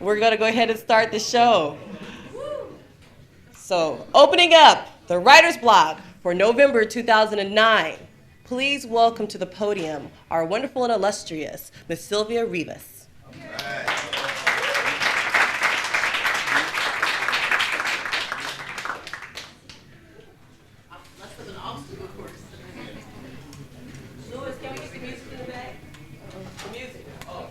we're going to go ahead and start the show. So, opening up the writer's block for November 2009, please welcome to the podium our wonderful and illustrious Ms. Sylvia Rivas. Louis, can we get the music in the back? The music. Oh.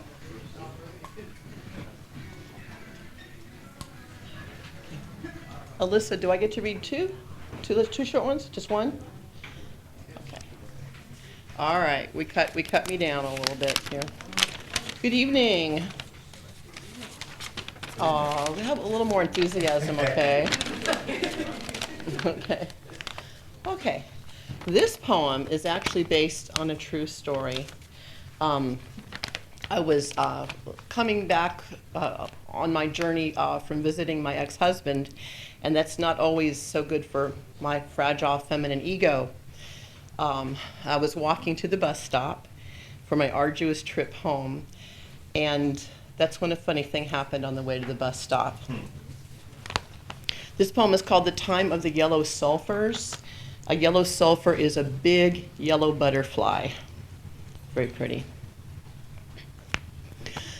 Alyssa, do I get to read two short ones? Just one? Okay. All right. We cut me down a little bit here. Good evening. Oh, we have a little more enthusiasm, okay? Okay. Okay. This poem is actually based on a true story. I was coming back on my journey from visiting my ex-husband, and that's not always so good for my fragile feminine ego. I was walking to the bus stop for my arduous trip home, and that's when a funny thing happened on the way to the bus stop. This poem is called The Time of the Yellow Sulfurs. A yellow sulfur is a big yellow butterfly. Very pretty.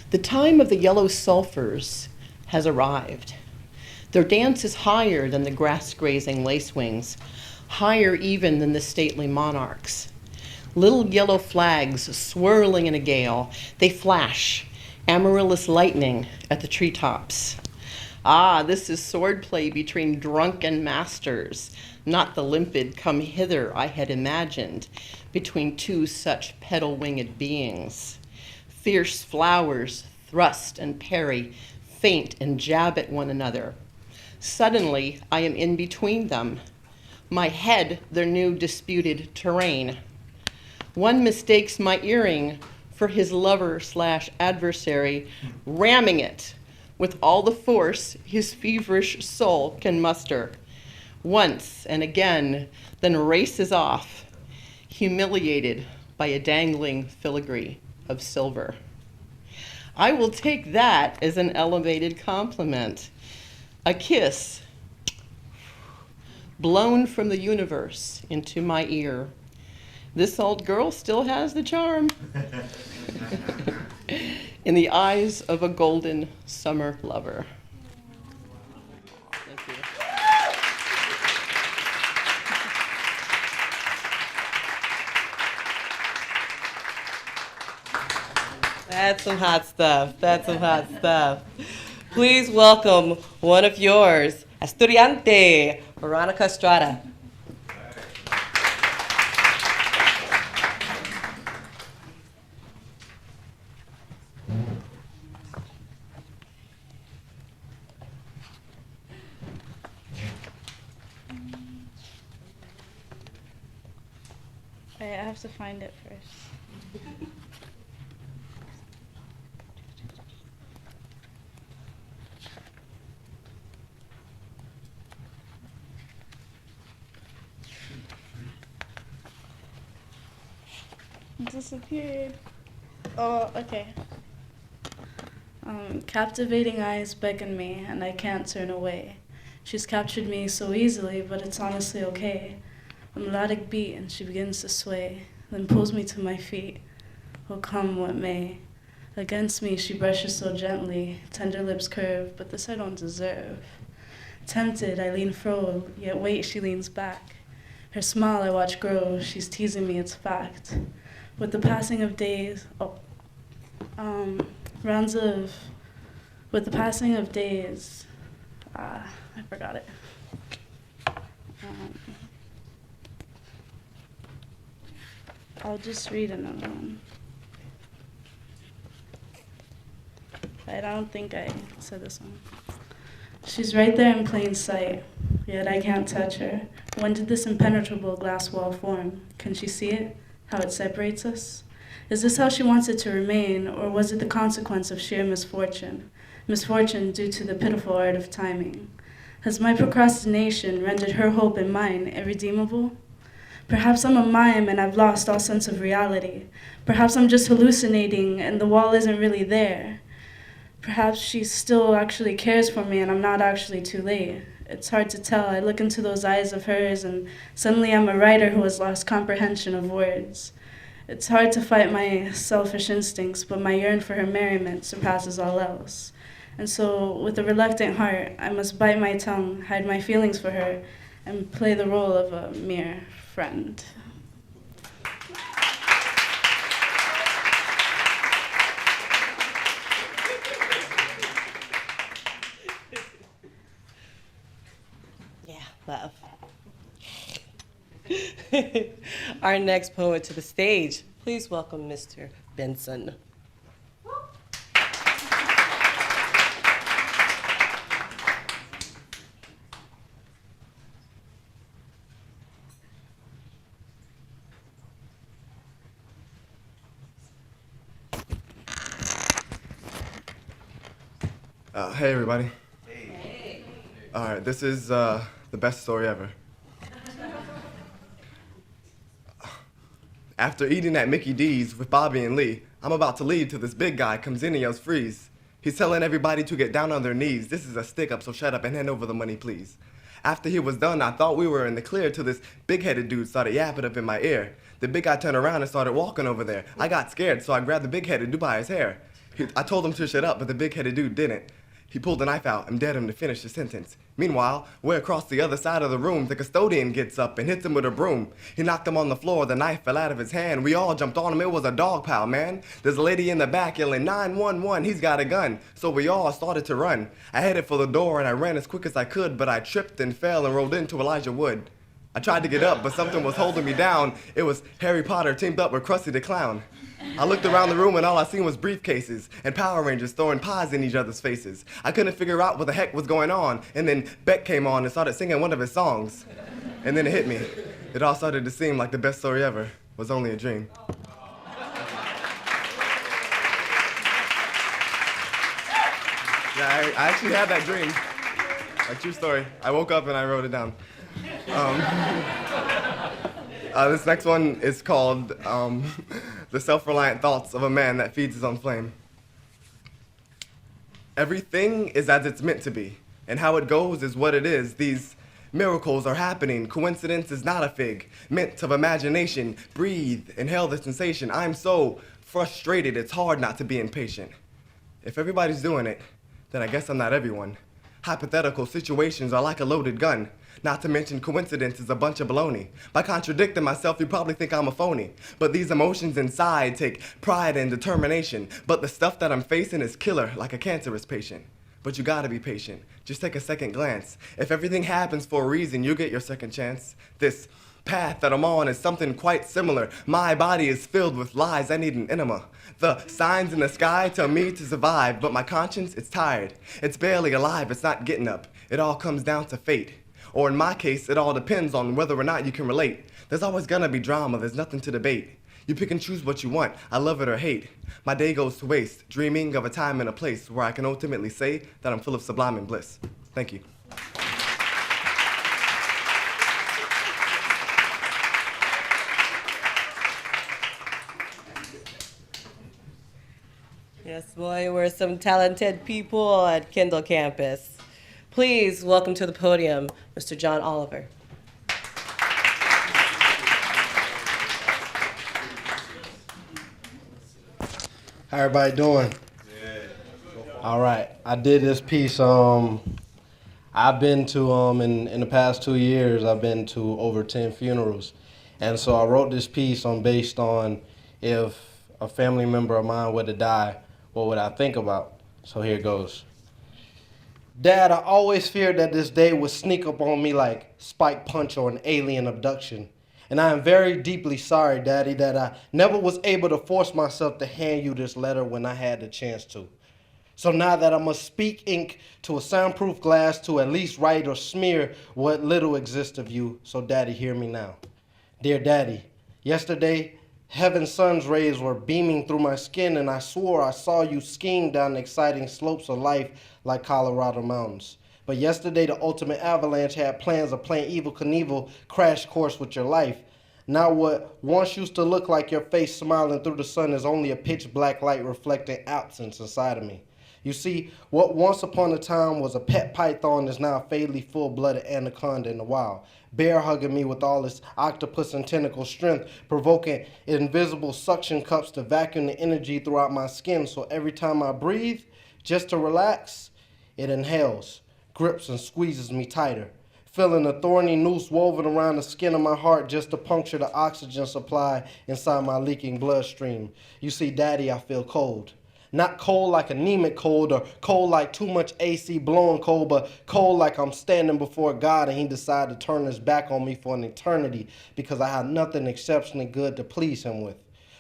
The time of the yellow sulfurs has arrived. Their dance is higher than the grass-grazing lacewings, higher even than the stately monarchs. Little yellow flags swirling in a gale, they flash, amaryllis lightning at the treetops. Ah, this is swordplay between drunken masters, not the limpid come hither I had imagined, between two such petal-winged beings. Fierce flowers thrust and parry, feint and jab at one another. Suddenly, I am in between them. My head, their new disputed terrain. One mistakes my earring for his lover/adversary, ramming it with all the force his feverish soul can muster. Once and again, then races off, humiliated by a dangling filigree of silver. I will take that as an elevated compliment. A kiss blown from the universe into my ear. This old girl still has the charm in the eyes of a golden summer lover. Thank you. That's some hot stuff. That's some hot stuff. Please welcome one of yours, Estudiante, Veronica Estrada. I have to find it first. It disappeared. Oh, okay. Captivating eyes beckon me, and I can't turn away. She's captured me so easily, but it's honestly okay. A melodic beat, and she begins to sway, then pulls me to my feet. Oh, come what may. Against me she brushes so gently, tender lips curve, but this I don't deserve. Tempted, I lean forward, yet wait, she leans back. Her smile I watch grow, she's teasing me, it's fact. With the passing of days, with the passing of days, I forgot it. I'll just read another one. I don't think I said this one. She's right there in plain sight, yet I can't touch her. When did this impenetrable glass wall form? Can she see it? How it separates us? Is this how she wants it to remain, or was it the consequence of sheer misfortune? Misfortune due to the pitiful art of timing. Has my procrastination rendered her hope and mine irredeemable? Perhaps I'm a mime and I've lost all sense of reality. Perhaps I'm just hallucinating and the wall isn't really there. Perhaps she still actually cares for me and I'm not actually too late. It's hard to tell. I look into those eyes of hers and suddenly I'm a writer who has lost comprehension of words. It's hard to fight my selfish instincts, but my yearn for her merriment surpasses all else. And so, with a reluctant heart, I must bite my tongue, hide my feelings for her, and play the role of a mere friend. Love. Our next poet to the stage, please welcome Mr. Benson. Hey, everybody. Hey. All right, this is the best story ever. After eating at Mickey D's with Bobby and Lee, I'm about to leave till this big guy comes in and yells freeze. He's telling everybody to get down on their knees. This is a stick-up, so shut up and hand over the money, please. After he was done, I thought we were in the clear till this big-headed dude started yapping up in my ear. The big guy turned around and started walking over there. I got scared, so I grabbed the big-headed dude by his hair. I told him to shut up, but the big-headed dude didn't. He pulled the knife out and dared him to finish the sentence. Meanwhile, way across the other side of the room, the custodian gets up and hits him with a broom. He knocked him on the floor, the knife fell out of his hand. We all jumped on him, it was a dog pile, man. There's a lady in the back yelling, 911, he's got a gun. So we all started to run. I headed for the door and I ran as quick as I could, but I tripped and fell and rolled into Elijah Wood. I tried to get up, but something was holding me down. It was Harry Potter teamed up with Krusty the Clown. I looked around the room and all I seen was briefcases and Power Rangers throwing pies in each other's faces. I couldn't figure out what the heck was going on, and then Beck came on and started singing one of his songs. And then it hit me. It all started to seem like the best story ever was only a dream. Yeah, I actually had that dream. A true story. I woke up and I wrote it down. This next one is called The Self-Reliant Thoughts of a Man That Feeds His Own Flame. Everything is as it's meant to be, and how it goes is what it is. These miracles are happening. Coincidence is not a fig. Mint of imagination. Breathe, inhale the sensation. I'm so frustrated, it's hard not to be impatient. If everybody's doing it, then I guess I'm not everyone. Hypothetical situations are like a loaded gun. Not to mention coincidence is a bunch of baloney. By contradicting myself, you probably think I'm a phony. But these emotions inside take pride and determination. But the stuff that I'm facing is killer, like a cancerous patient. But you gotta be patient. Just take a second glance. If everything happens for a reason, you'll get your second chance. This path that I'm on is something quite similar. My body is filled with lies. I need an enema. The signs in the sky tell me to survive, but my conscience, it's tired. It's barely alive, it's not getting up. It all comes down to fate. Or in my case, it all depends on whether or not you can relate. There's always gonna be drama, there's nothing to debate. You pick and choose what you want, I love it or hate. My day goes to waste, dreaming of a time and a place where I can ultimately say that I'm full of sublime and bliss. Thank you. Yes, boy, we're some talented people at Kendall campus. Please welcome to the podium, Mr. John Oliver. How everybody doing? Good. All right, I did this piece. I've been to in the past 2 years, I've been to over 10 funerals, and so I wrote this piece based on if a family member of mine were to die, what would I think about? So here goes. Dad, I always feared that this day would sneak up on me like Spike Punch or an alien abduction. And I am very deeply sorry, Daddy, that I never was able to force myself to hand you this letter when I had the chance to. So now that I must speak ink to a soundproof glass to at least write or smear what little exists of you, so Daddy, hear me now. Dear Daddy, yesterday, heaven's sun's rays were beaming through my skin, and I swore I saw you skiing down the exciting slopes of life like Colorado mountains. But yesterday, the ultimate avalanche had plans of playing Evel Knievel crash course with your life. Now what once used to look like your face smiling through the sun is only a pitch black light reflecting absence inside of me. You see, what once upon a time was a pet python is now a fatally full-blooded anaconda in the wild, bear hugging me with all its octopus and tentacle strength, provoking invisible suction cups to vacuum the energy throughout my skin, so every time I breathe, just to relax, it inhales, grips and squeezes me tighter, feeling a thorny noose woven around the skin of my heart just to puncture the oxygen supply inside my leaking bloodstream. You see, Daddy, I feel cold. Not cold like anemic cold or cold like too much AC blowing cold, but cold like I'm standing before God and he decided to turn his back on me for an eternity because I had nothing exceptionally good to please him with.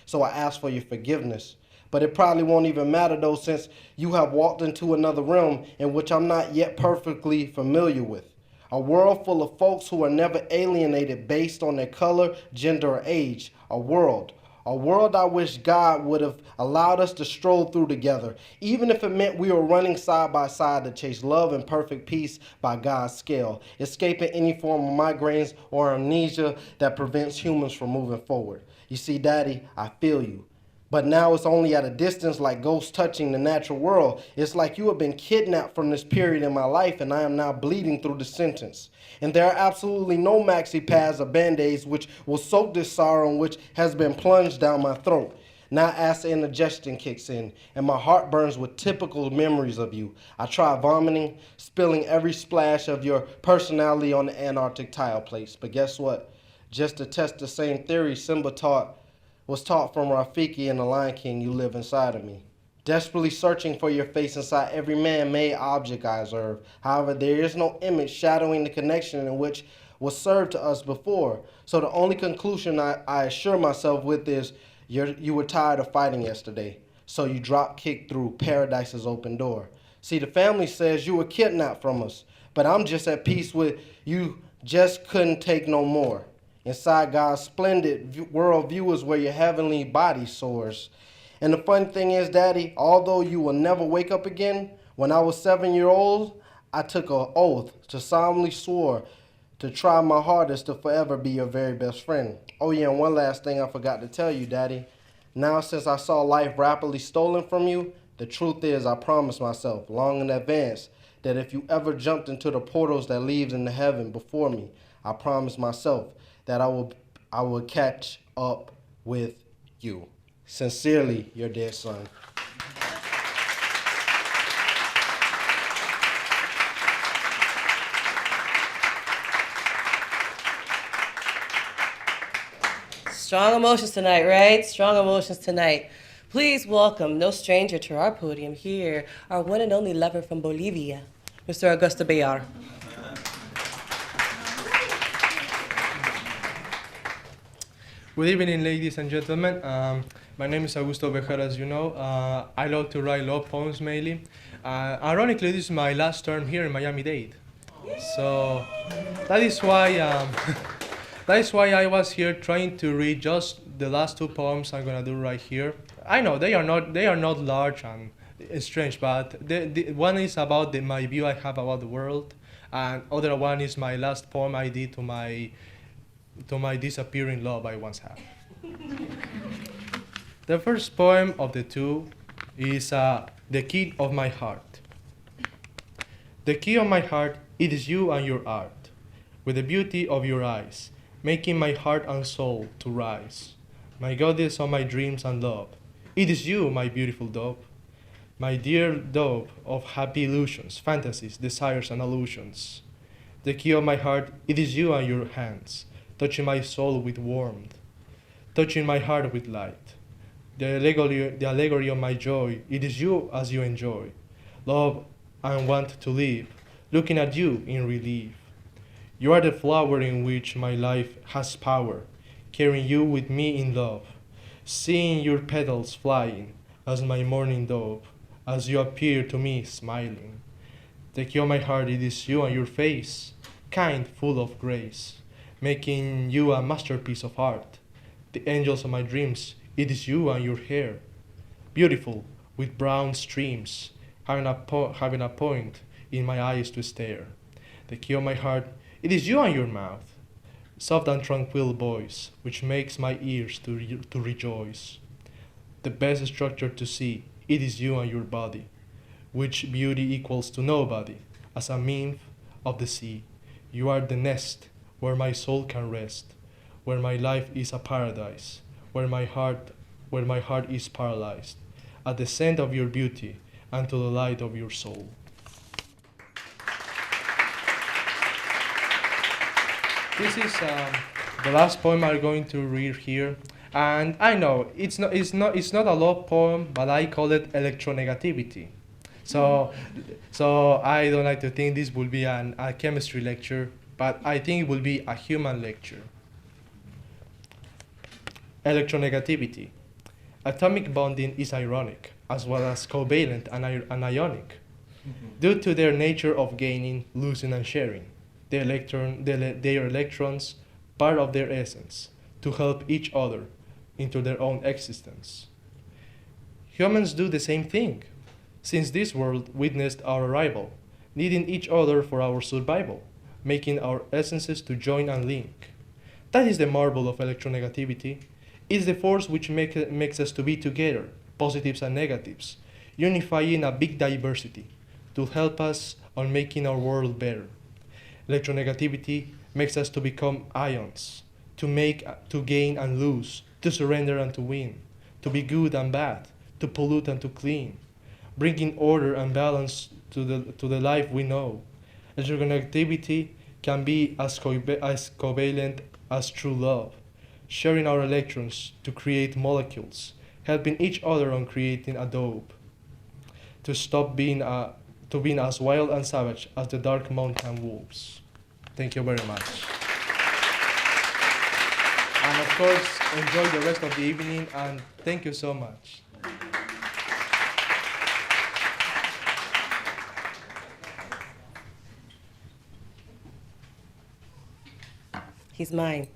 So I ask for your forgiveness. But it probably won't even matter though, since you have walked into another realm in which I'm not yet perfectly familiar with. A world full of folks who are never alienated based on their color, gender, or age. A world I wish God would have allowed us to stroll through together, even if it meant we were running side by side to chase love and perfect peace by God's scale, escaping any form of migraines or amnesia that prevents humans from moving forward. You see, Daddy, I feel you. But now it's only at a distance, like ghosts touching the natural world. It's like you have been kidnapped from this period in my life and I am now bleeding through the sentence. And there are absolutely no maxi pads or band-aids which will soak this sorrow which has been plunged down my throat. Now acid indigestion kicks in and my heart burns with typical memories of you. I try vomiting, spilling every splash of your personality on the Antarctic tile plates. But guess what? Just to test the same theory Simba was taught from Rafiki and the Lion King, you live inside of me. Desperately searching for your face inside every man-made object I observe. However, there is no image shadowing the connection in which was served to us before. So the only conclusion I assure myself with is you were tired of fighting yesterday. So you drop kick through paradise's open door. See, the family says you were kidnapped from us, but I'm just at peace with you just couldn't take no more. Inside God's splendid world view is where your heavenly body soars. And the funny thing is, Daddy, although you will never wake up again, when I was 7 years old, I took an oath to solemnly swore to try my hardest to forever be your very best friend. Oh yeah, and one last thing I forgot to tell you, Daddy. Now since I saw life rapidly stolen from you, the truth is I promised myself long in advance that if you ever jumped into the portals that leads into heaven before me, I promised myself that I will catch up with you. Sincerely, your dear son. Strong emotions tonight, right? Strong emotions tonight. Please welcome, no stranger to our podium here, our one and only lover from Bolivia, Mr. Augusto Bayar. Good evening, ladies and gentlemen. My name is Augusto Bejar, as you know. I love to write love poems mainly. Ironically, this is my last term here in Miami-Dade. So that is why I was here trying to read just the last two poems I'm gonna do right here. I know they are not large and strange, but the one is about my view I have about the world, and other one is my last poem I did to my disappearing love I once had. The first poem of the two is The Key of My Heart. The key of my heart, it is you and your art, with the beauty of your eyes, making my heart and soul to rise. My goddess of my dreams and love, it is you, my beautiful dove, my dear dove of happy illusions, fantasies, desires, and illusions. The key of my heart, it is you and your hands, touching my soul with warmth, touching my heart with light. The allegory of my joy, it is you as you enjoy. Love and want to live, looking at you in relief. You are the flower in which my life has power, carrying you with me in love, seeing your petals flying as my morning dove, as you appear to me smiling. The key of my heart, it is you and your face, kind, full of grace, making you a masterpiece of art. The angels of my dreams, it is you and your hair, beautiful with brown streams, having a point in my eyes to stare. The key of my heart, it is you and your mouth, soft and tranquil voice, which makes my ears to rejoice. The best structure to see, it is you and your body, which beauty equals to nobody, as a nymph of the sea. You are the nest where my soul can rest, where my life is a paradise, where my heart is paralyzed, at the scent of your beauty and to the light of your soul. This is the last poem I'm going to read here, and I know it's not a love poem, but I call it electronegativity. So I don't like to think this will be a chemistry lecture, but I think it will be a human lecture. Electronegativity. Atomic bonding is ironic, as well as covalent and ionic, due to their nature of gaining, losing, and sharing. Their electrons, part of their essence, to help each other into their own existence. Humans do the same thing, since this world witnessed our arrival, needing each other for our survival, making our essences to join and link. That is the marvel of electronegativity. It's the force which makes us to be together, positives and negatives, unifying a big diversity to help us on making our world better. Electronegativity makes us to become ions, to gain and lose, to surrender and to win, to be good and bad, to pollute and to clean, bringing order and balance to the life we know. Electronegativity can be as covalent as true love, sharing our electrons to create molecules, helping each other on creating a dope, to stop being as wild and savage as the dark mountain wolves. Thank you very much. And of course, enjoy the rest of the evening, and thank you so much. He's mine.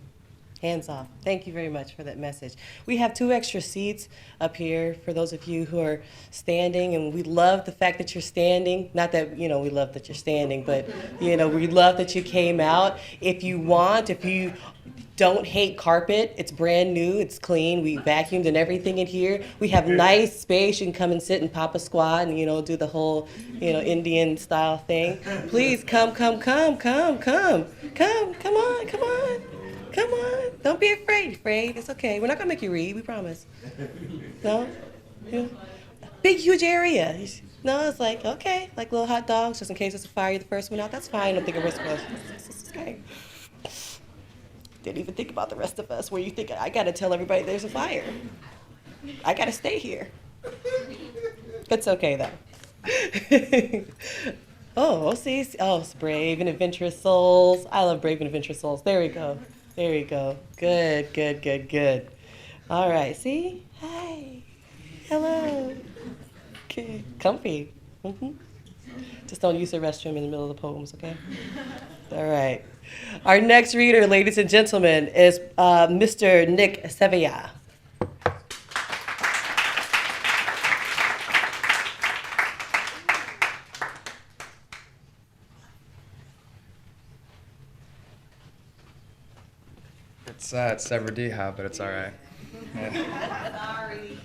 Hands off. Thank you very much for that message. We have 2 extra seats up here for those of you who are standing, and we love the fact that you're standing. Not that, we love that you're standing, but, we love that you came out. If you don't hate carpet, it's brand new, it's clean, we vacuumed and everything in here. We have nice space, you can come and sit and pop a squat and, do the whole, Indian style thing. Please come on. Come on. Don't be afraid. It's okay. We're not going to make you read, we promise. No? Yeah. Big, huge area. No, it's like, okay, like little hot dogs, just in case it's a fire, you're the first one out. That's fine. Don't think of risk. It's okay. Didn't even think about the rest of us, where you think, I got to tell everybody there's a fire. I got to stay here. It's okay, though. See. Oh, it's brave and adventurous souls. I love brave and adventurous souls. There we go. Good. All right, see? Hi. Hello. Okay. Comfy. Mm-hmm. Just don't use the restroom in the middle of the poems, okay? All right. Our next reader, ladies and gentlemen, is Mr. Nick Sevilla. It's Severdija, but it's all right. Yeah. Sorry.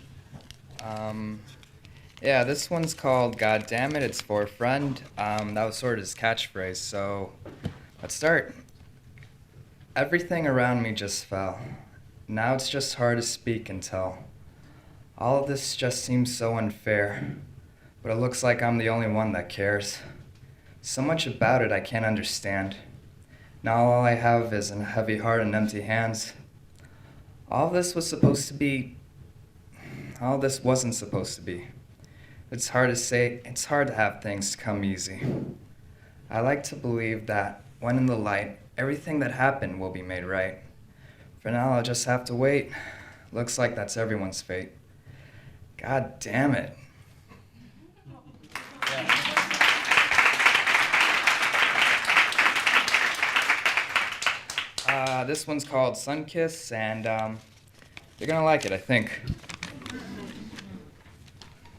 Yeah, this one's called God Damn It, It's for a Friend. That was sort of his catchphrase, so let's start. Everything around me just fell. Now it's just hard to speak and tell. All of this just seems so unfair, but it looks like I'm the only one that cares. So much about it I can't understand. Now all I have is a heavy heart and empty hands. All this wasn't supposed to be. It's hard to say, it's hard to have things come easy. I like to believe that when in the light, everything that happened will be made right. For now, I'll just have to wait. Looks like that's everyone's fate. God damn it. This one's called Sunkiss, and you're gonna like it, I think.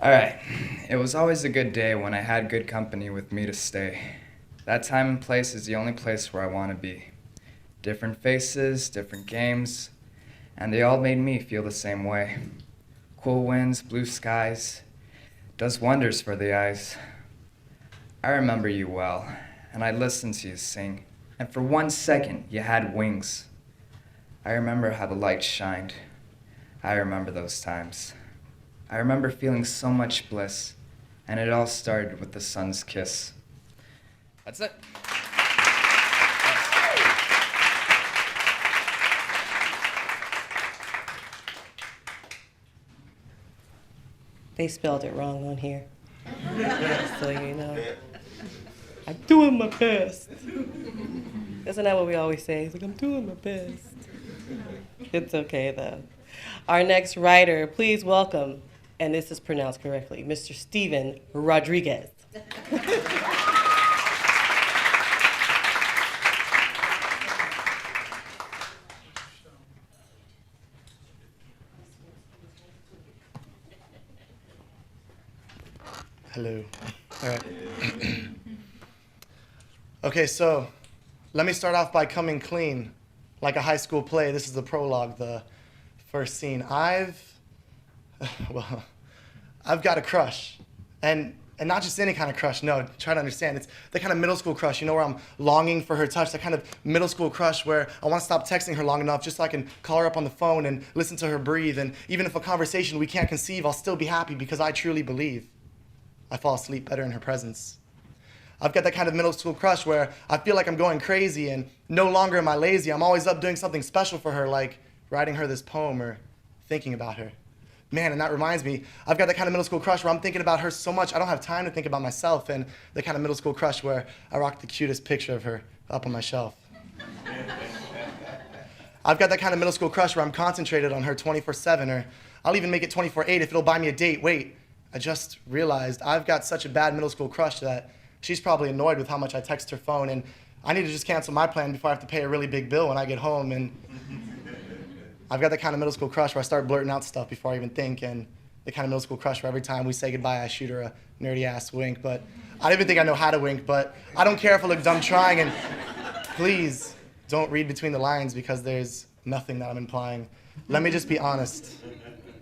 Alright, it was always a good day when I had good company with me to stay. That time and place is the only place where I want to be. Different faces, different games, and they all made me feel the same way. Cool winds, blue skies, does wonders for the eyes. I remember you well, and I listened to you sing, and for 1 second you had wings. I remember how the light shined. I remember those times. I remember feeling so much bliss, and it all started with the sun's kiss. That's it. They spelled it wrong on here. So you know. I'm doing my best. Isn't that what we always say? It's like, I'm doing my best. It's okay, though. Our next writer, please welcome, and this is pronounced correctly, Mr. Steven Rodriguez. Hello. All right. Okay, so let me start off by coming clean, like a high school play. This is the prologue, the first scene. I've got a crush, and not just any kind of crush. No, try to understand. It's the kind of middle school crush, you know, where I'm longing for her touch. That kind of middle school crush where I want to stop texting her long enough just so I can call her up on the phone and listen to her breathe. And even if a conversation we can't conceive, I'll still be happy because I truly believe I fall asleep better in her presence. I've got that kind of middle school crush where I feel like I'm going crazy and no longer am I lazy. I'm always up doing something special for her, like writing her this poem or thinking about her. Man, and that reminds me, I've got that kind of middle school crush where I'm thinking about her so much I don't have time to think about myself, and the kind of middle school crush where I rock the cutest picture of her up on my shelf. I've got that kind of middle school crush where I'm concentrated on her 24/7, or I'll even make it 24/8 if it'll buy me a date. Wait, I just realized I've got such a bad middle school crush that she's probably annoyed with how much I text her phone, and I need to just cancel my plan before I have to pay a really big bill when I get home. And I've got the kind of middle school crush where I start blurting out stuff before I even think, and the kind of middle school crush where every time we say goodbye, I shoot her a nerdy-ass wink. But I don't even think I know how to wink, but I don't care if I look dumb trying, and please don't read between the lines because there's nothing that I'm implying. Let me just be honest.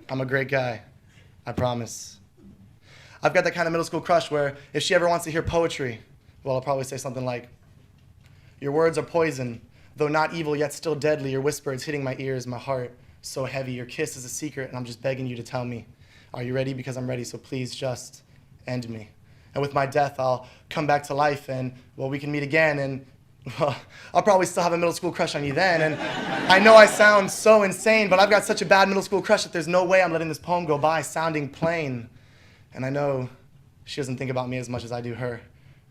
I'm a great guy. I promise. I've got that kind of middle school crush where if she ever wants to hear poetry, well, I'll probably say something like, your words are poison, though not evil yet still deadly. Your whisper is hitting my ears, my heart so heavy. Your kiss is a secret, and I'm just begging you to tell me. Are you ready? Because I'm ready, so please just end me. And with my death, I'll come back to life, and, well, we can meet again, and, well, I'll probably still have a middle school crush on you then. And I know I sound so insane, but I've got such a bad middle school crush that there's no way I'm letting this poem go by sounding plain. And I know she doesn't think about me as much as I do her.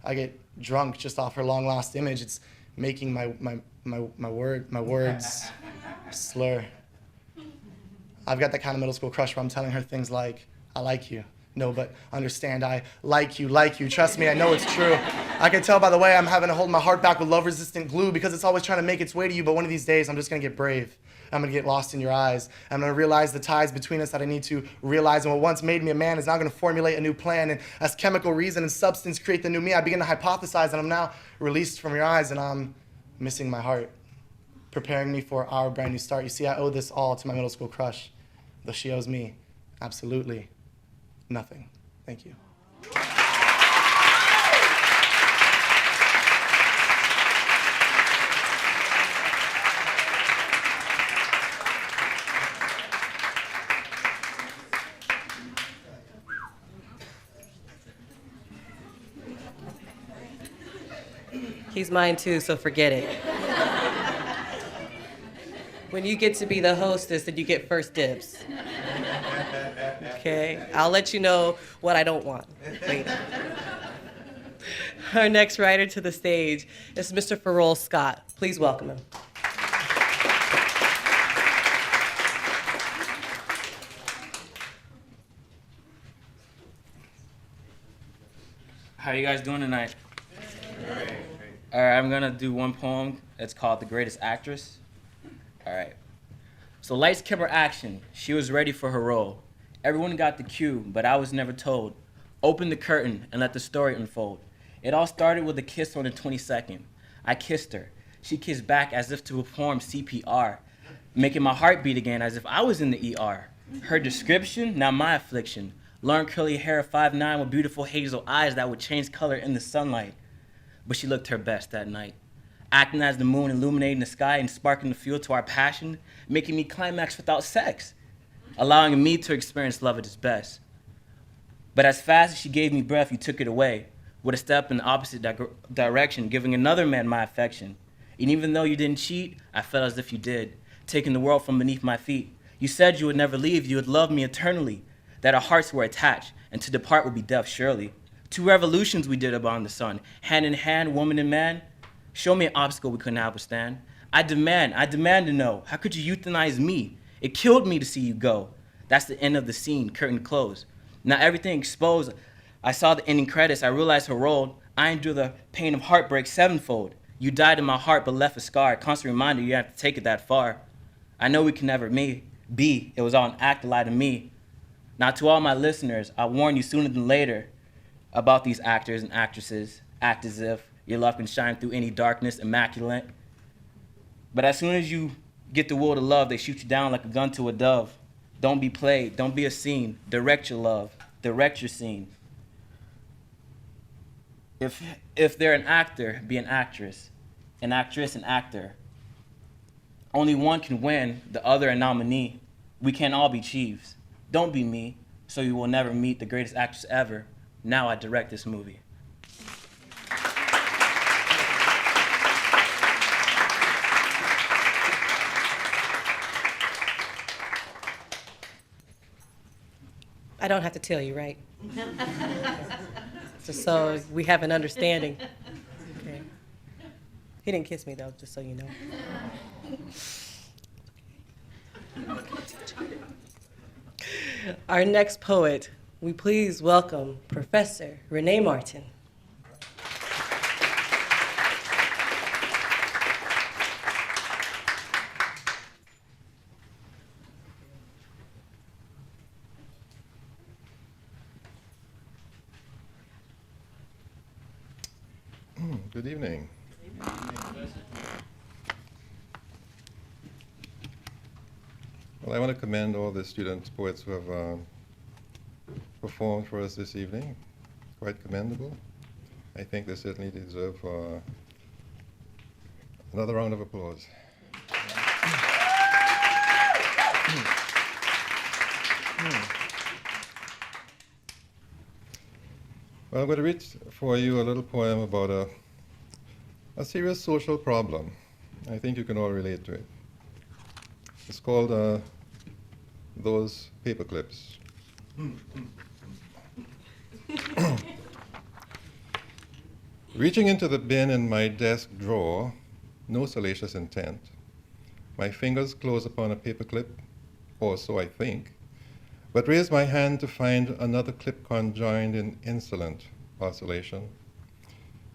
I get drunk just off her long lost image. It's making my words slur. I've got that kind of middle school crush where I'm telling her things like, I like you. No, but understand, I like you. Trust me, I know it's true. I can tell by the way I'm having to hold my heart back with love-resistant glue because it's always trying to make its way to you, but one of these days I'm just gonna get brave. I'm gonna get lost in your eyes. I'm gonna realize the ties between us that I need to realize, and what once made me a man is now gonna formulate a new plan, and as chemical reason and substance create the new me, I begin to hypothesize, and I'm now released from your eyes, and I'm missing my heart, preparing me for our brand new start. You see, I owe this all to my middle school crush, though she owes me absolutely nothing. Thank you. He's mine too, so forget it. When you get to be the hostess, then you get first dibs. Okay? I'll let you know what I don't want later. Our next writer to the stage is Mr. Farrell Scott. Please welcome him. How are you guys doing tonight? All right, I'm gonna do one poem. It's called The Greatest Actress. All right. So lights, camera, action. She was ready for her role. Everyone got the cue, but I was never told. Open the curtain and let the story unfold. It all started with a kiss on the 22nd. I kissed her. She kissed back as if to perform CPR, making my heart beat again as if I was in the ER. Her description, now my affliction. Long curly hair, 5'9", with beautiful hazel eyes that would change color in the sunlight. But she looked her best that night, acting as the moon illuminating the sky and sparking the fuel to our passion, making me climax without sex, allowing me to experience love at its best. But as fast as she gave me breath, you took it away, with a step in the opposite direction, giving another man my affection. And even though you didn't cheat, I felt as if you did, taking the world from beneath my feet. You said you would never leave, you would love me eternally, that our hearts were attached, and to depart would be death surely. 2 revolutions we did upon the sun, hand in hand, woman and man. Show me an obstacle we could not withstand. I demand to know, how could you euthanize me? It killed me to see you go. That's the end of the scene, curtain closed. Now everything exposed. I saw the ending credits, I realized her role. I endure the pain of heartbreak sevenfold. You died in my heart but left a scar, a constant reminder you have to take it that far. I know we can never be, it was all an act to lie to me. Now to all my listeners, I warn you sooner than later about these actors and actresses. Act as if your love can shine through any darkness, immaculate. But as soon as you get the will to love, they shoot you down like a gun to a dove. Don't be played, don't be a scene. Direct your love, direct your scene. If they're an actor, be an actress. An actress, an actor. Only one can win, the other a nominee. We can't all be chiefs. Don't be me, so you will never meet the greatest actress ever. Now I direct this movie. I don't have to tell you, right? So we have an understanding. Okay. He didn't kiss me, though, just so you know. Our next poet, we please welcome Professor Renee Martin. Good evening. Well, I want to commend all the student poets who have performed for us this evening. Quite commendable. I think they certainly deserve another round of applause. Well, I'm going to read for you a little poem about a serious social problem. I think you can all relate to it. It's called Those Paper Clips. Reaching into the bin in my desk drawer, no salacious intent, my fingers close upon a paperclip, or so I think, but raise my hand to find another clip conjoined in insolent oscillation.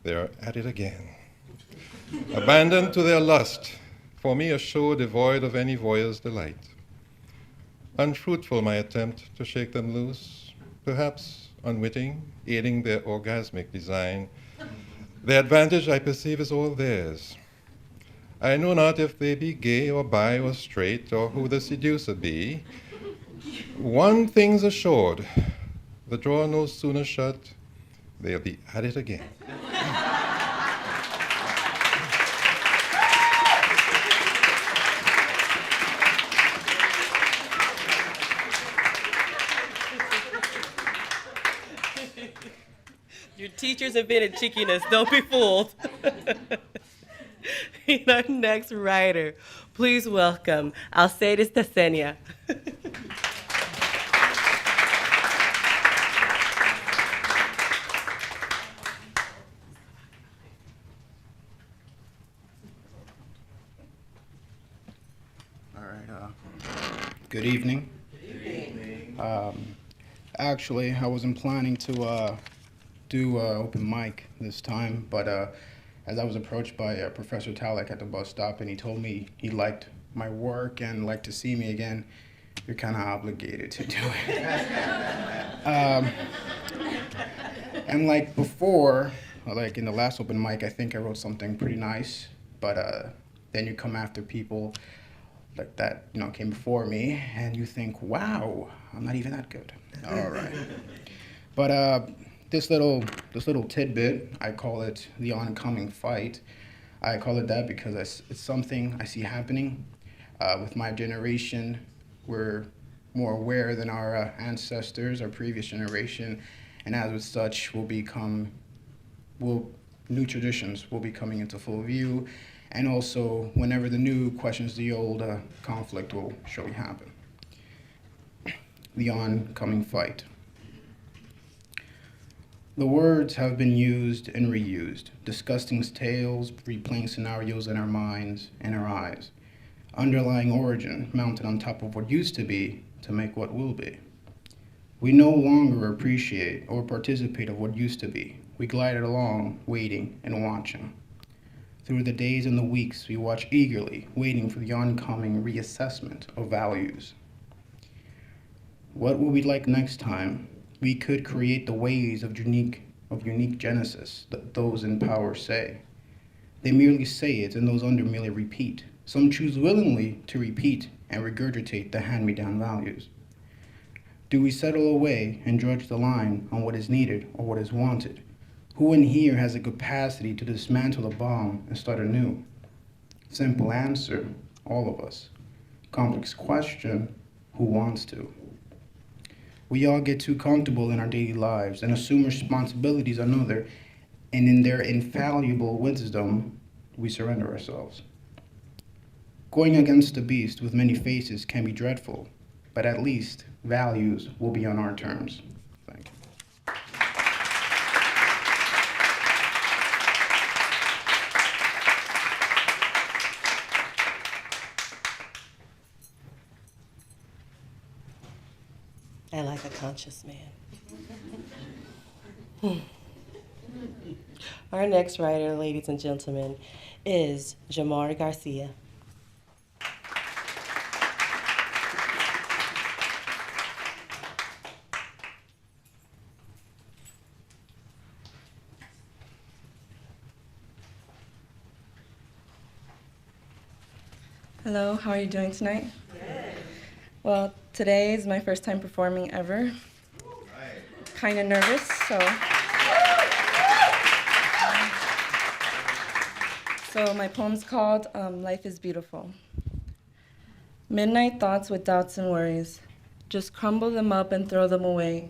They are at it again. Abandoned to their lust, for me a show devoid of any voyeur's delight. Unfruitful my attempt to shake them loose, perhaps unwitting, aiding their orgasmic design. The advantage I perceive is all theirs. I know not if they be gay or bi or straight, or who the seducer be. One thing's assured, the drawer no sooner shut, they'll be at it again. Your teachers invented cheekiness. Don't be fooled. And our next writer, please welcome Alcides Tasenia. All right. Good evening. Good evening. Actually, I wasn't planning to do open mic this time, but as I was approached by Professor Talek at the bus stop, and he told me he liked my work and liked to see me again, you're kind of obligated to do it. And like before, like in the last open mic, I think I wrote something pretty nice, but then you come after people like that, came before me, and you think, wow, I'm not even that good. All right. But this little tidbit, I call it the oncoming fight. I call it that because it's something I see happening. With my generation, we're more aware than our ancestors, our previous generation, and as with such, new traditions will be coming into full view, and also whenever the new questions the old, conflict will surely happen. The oncoming fight. The words have been used and reused, discussing tales, replaying scenarios in our minds and our eyes. Underlying origin mounted on top of what used to be to make what will be. We no longer appreciate or participate of what used to be. We glided along, waiting and watching. Through the days and the weeks, we watch eagerly, waiting for the oncoming reassessment of values. What will we like next time? We could create the ways of unique genesis that those in power say. They merely say it and those under merely repeat. Some choose willingly to repeat and regurgitate the hand-me-down values. Do we settle away and judge the line on what is needed or what is wanted? Who in here has the capacity to dismantle a bomb and start anew? Simple answer, all of us. Complex question, who wants to? We all get too comfortable in our daily lives and assume responsibilities on another, and in their infallible wisdom, we surrender ourselves. Going against the beast with many faces can be dreadful, but at least values will be on our terms. Thank you. I like a conscious man. Our next writer, ladies and gentlemen, is Jamar Garcia. Hello, how are you doing tonight? Well, today is my first time performing ever. Kind of nervous, so my poem's called Life is Beautiful. Midnight thoughts with doubts and worries. Just crumble them up and throw them away.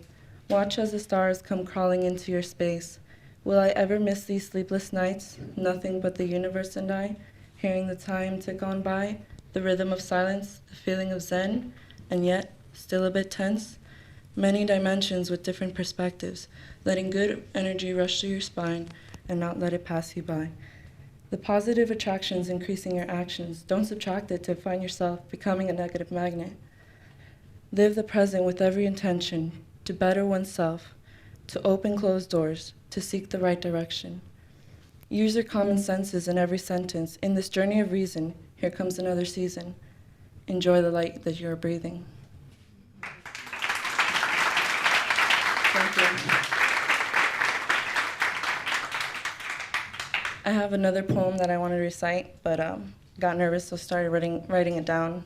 Watch as the stars come crawling into your space. Will I ever miss these sleepless nights? Nothing but the universe and I, hearing the time tick on by, the rhythm of silence, the feeling of zen, and yet still a bit tense. Many dimensions with different perspectives, letting good energy rush through your spine and not let it pass you by. The positive attractions increasing your actions. Don't subtract it to find yourself becoming a negative magnet. Live the present with every intention to better oneself, to open closed doors, to seek the right direction. Use your common senses in every sentence. In this journey of reason, here comes another season. Enjoy the light that you are breathing. Thank you. I have another poem that I want to recite, but got nervous, so started writing it down.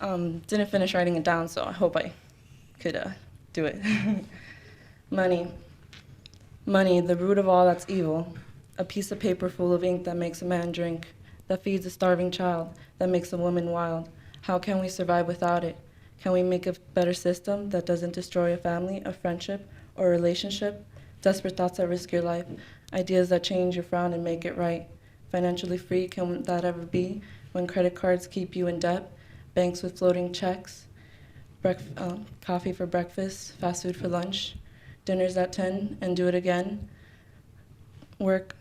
Didn't finish writing it down, so I hope I could do it. Money. Money, the root of all that's evil. A piece of paper full of ink that makes a man drink, that feeds a starving child, that makes a woman wild. How can we survive without it? Can we make a better system that doesn't destroy a family, a friendship, or a relationship? Desperate thoughts that risk your life, ideas that change your frown and make it right. Financially free, can that ever be? When credit cards keep you in debt, banks with floating checks, coffee for breakfast, fast food for lunch, dinners at 10 and do it again. Work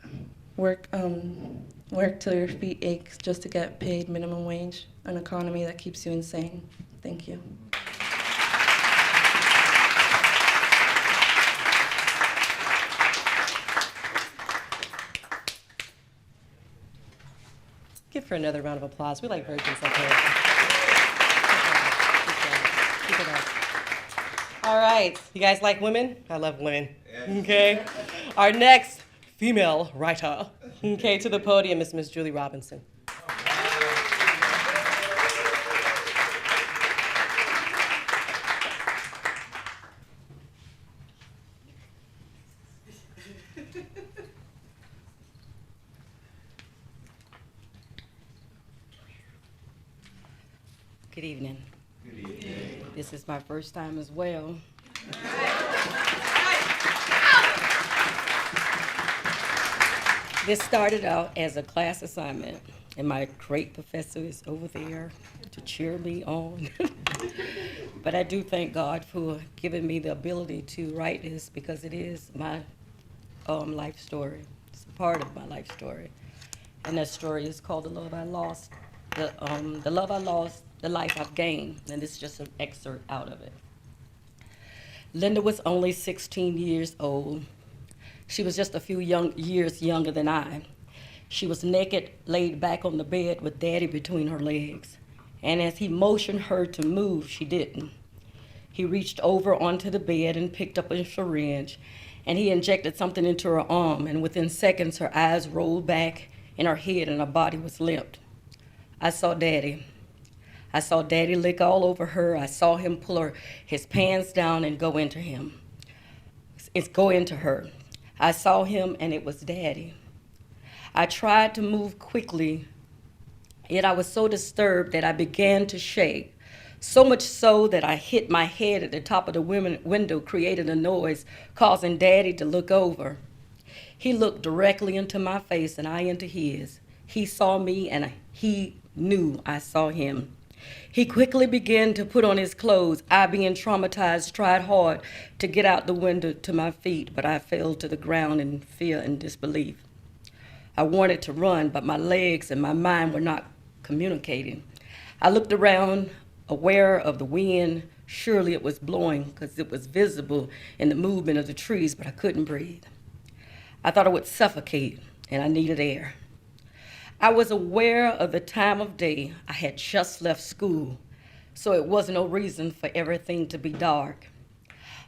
till your feet ache just to get paid minimum wage, an economy that keeps you insane. Thank you. Give her another round of applause. We like virgins up here. Keep it up. All right. You guys like women? I love women. Okay. Our next female writer, okay, to the podium is Miss Julie Robinson. Good evening. Good evening. This is my first time as well. This started out as a class assignment, and my great professor is over there to cheer me on. But I do thank God for giving me the ability to write this because it is my life story. It's a part of my life story. And that story is called The Love I Lost. The Love I Lost, the Life I've Gained. And this is just an excerpt out of it. Linda was only 16 years old. She was just a few years younger than I. She was naked, laid back on the bed with Daddy between her legs. And as he motioned her to move, she didn't. He reached over onto the bed and picked up a syringe, and he injected something into her arm, and within seconds, her eyes rolled back in her head and her body was limp. I saw Daddy. I saw Daddy lick all over her. I saw him pull his pants down and go into her. I saw him, and it was Daddy. I tried to move quickly, yet I was so disturbed that I began to shake, so much so that I hit my head at the top of the window, creating a noise, causing Daddy to look over. He looked directly into my face and I into his. He saw me and he knew I saw him. He quickly began to put on his clothes. I, being traumatized, tried hard to get out the window to my feet, but I fell to the ground in fear and disbelief. I wanted to run, but my legs and my mind were not communicating. I looked around, aware of the wind. Surely it was blowing because it was visible in the movement of the trees, but I couldn't breathe. I thought I would suffocate, and I needed air. I was aware of the time of day. I had just left school, so it was no reason for everything to be dark.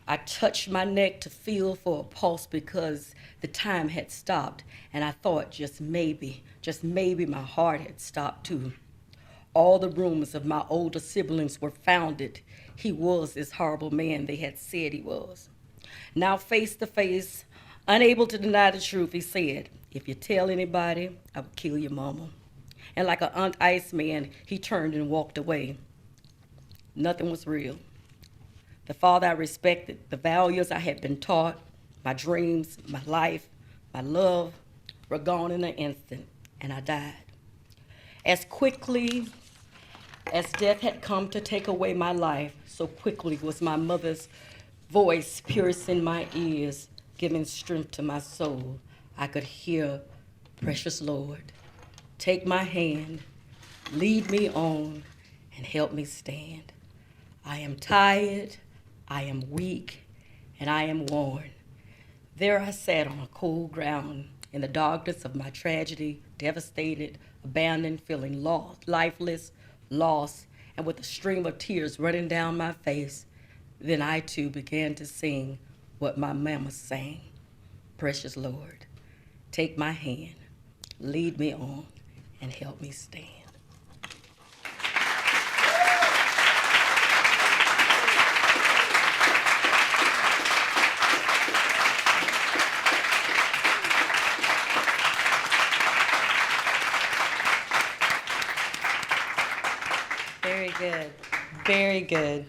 I touched my neck to feel for a pulse because the time had stopped, and I thought just maybe my heart had stopped too. All the rumors of my older siblings were founded. He was this horrible man they had said he was. Now face to face, unable to deny the truth, he said, "If you tell anybody, I will kill your mama." And like an ice man, he turned and walked away. Nothing was real. The father I respected, the values I had been taught, my dreams, my life, my love were gone in an instant, and I died. As quickly as death had come to take away my life, so quickly was my mother's voice piercing my ears, giving strength to my soul. I could hear, "Precious Lord, take my hand, lead me on, and help me stand. I am tired, I am weak, and I am worn." There I sat on a cold ground in the darkness of my tragedy, devastated, abandoned, feeling lost, lifeless, lost, and with a stream of tears running down my face. Then I too began to sing what my mama sang. "Precious Lord, take my hand, lead me on, and help me stand." Very good. Very good.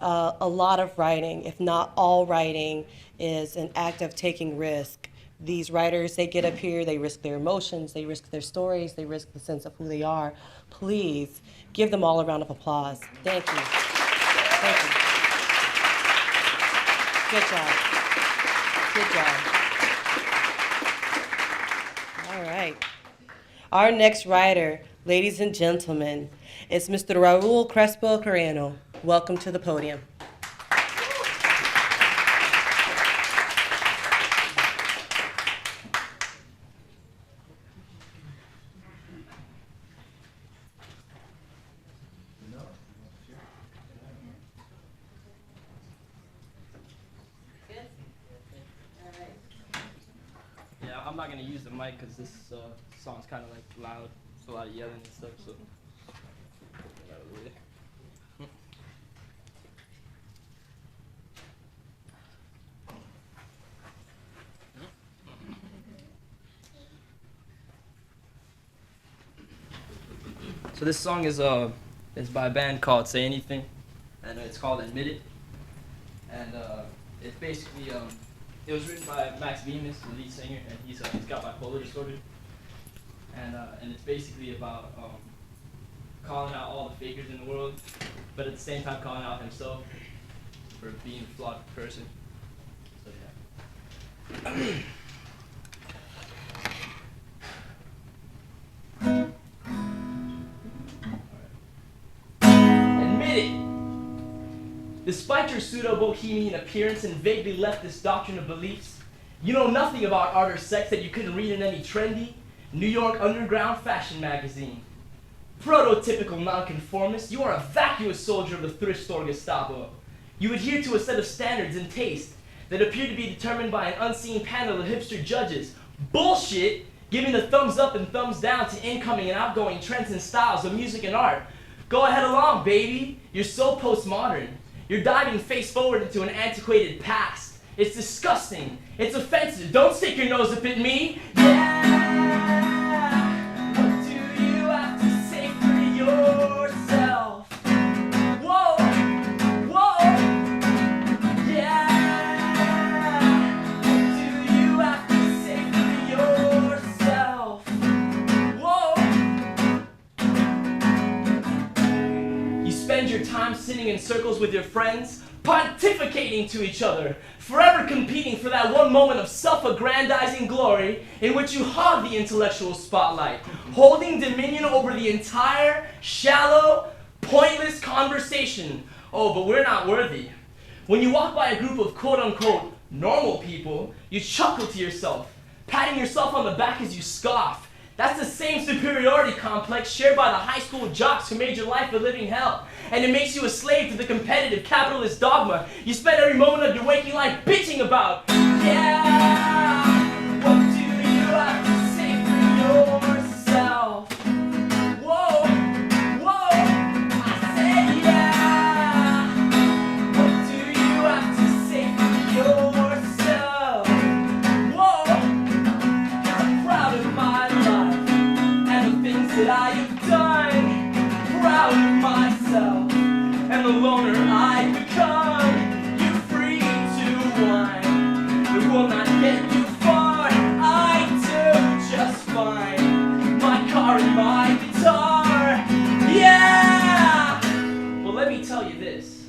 A lot of writing, if not all writing, is an act of taking risk. These writers, they get up here, they risk their emotions, they risk their stories, they risk the sense of who they are. Please give them all a round of applause. Thank you. Thank you. Good job. Good job. All right. Our next writer, ladies and gentlemen, is Mr. Raul Crespo Carreno. Welcome to the podium. Yeah, I'm not gonna use the mic because this song's kind of like loud. It's a lot of yelling and stuff, so. Get out of the way. So this song is by a band called Say Anything, and it's called Admit It. And it's basically it was written by Max Bemis, the lead singer, and he's got bipolar disorder. And it's basically about calling out all the fakers in the world, but at the same time calling out himself for being a flawed person. So yeah. Admit it! Despite your pseudo-bohemian appearance and vaguely leftist doctrine of beliefs, you know nothing about art or sex that you couldn't read in any trendy New York underground fashion magazine. Prototypical nonconformist, you are a vacuous soldier of the thrift store Gestapo. You adhere to a set of standards and taste that appear to be determined by an unseen panel of hipster judges. Bullshit! Giving the thumbs up and thumbs down to incoming and outgoing trends and styles of music and art. Go ahead along, baby. You're so postmodern. You're diving face forward into an antiquated past. It's disgusting. It's offensive. Don't stick your nose up at me. Yeah. What do you have to say for yourself? Whoa. Whoa. Yeah. What do you have to say for yourself? Whoa. You spend your time sitting in circles with your friends, pontificating to each other, forever competing for that one moment of self-aggrandizing glory in which you hog the intellectual spotlight, holding dominion over the entire, shallow, pointless conversation. Oh, but we're not worthy. When you walk by a group of quote-unquote normal people, you chuckle to yourself, patting yourself on the back as you scoff. That's the same superiority complex shared by the high school jocks who made your life a living hell. And it makes you a slave to the competitive capitalist dogma you spend every moment of your waking life bitching about. Yeah, what do you have to say for yourself? Whoa, whoa, I said yeah. What do you have to say for yourself? Whoa, I'm proud of my life and the things that I have done. Proud of myself and the loner I've become. You're free to whine, it will not get you far. I do just fine. My car and my guitar, yeah! Well, let me tell you this.